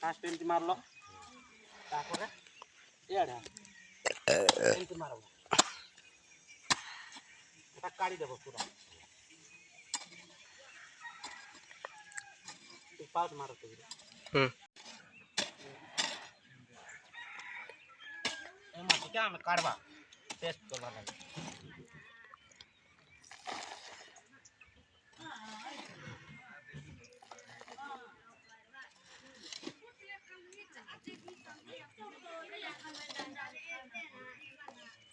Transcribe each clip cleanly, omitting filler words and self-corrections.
fast एमती मारल तापर एड़ा एमती मारब এটা কাড়ি দেব পুরা পাঁচ মারো তো এই মাটিকে আমি কাটবা টেস্ট করবা লাগে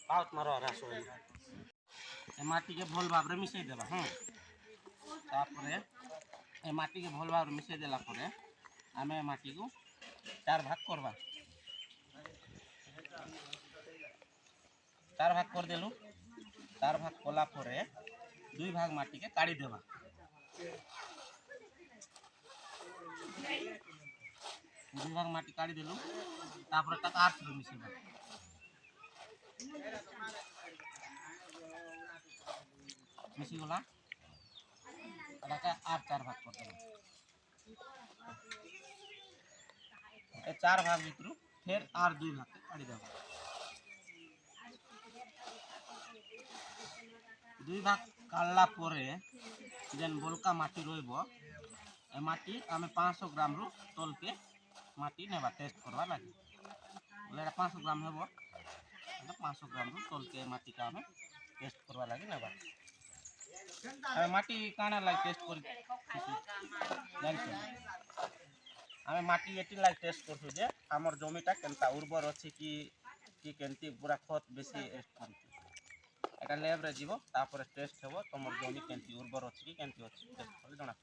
पाउत मारो रस ए माटी के भल भाव रे मिसई देबा तापरे ए माटी के भल भाव रे मिसई देला परे आमे माटी को चार भाग करबा चार भाग कर देलु चार भाग कोला परे दुई भाग माटी के काढ़ी देबा दुई भाग माटी काढ़ी देलु तापरे तक आठ रे मिसईबा मिसी गला एटाके आठ चार भाग कर देबा ए चार भाग भितरु फिर आर दुई भाग के काढ़ी देबा दुई भाग काढ़ला परे जेन बोलका माटी रहिबो ए माटी आमे 500 ग्राम रु तोल के माटी नेबा टेस्ट करबा लागि बोले 500 ग्राम हेबो 500 ग्राम रु तोल के माटी का आमे टेस्ट करबा लागि नेबा आमे माटी काना लागि टेस्ट कर आमे माटी एटी लागि टेस्ट करथु जे हमर जमीटा केनता उर्वर अछि कि केनती पूरा खत बेसी एटा लैब रे जीवो तापर टेस्ट हेबो तमर जमी केनती उर्वर अछि कि केनती अछि टेस्ट कर जणा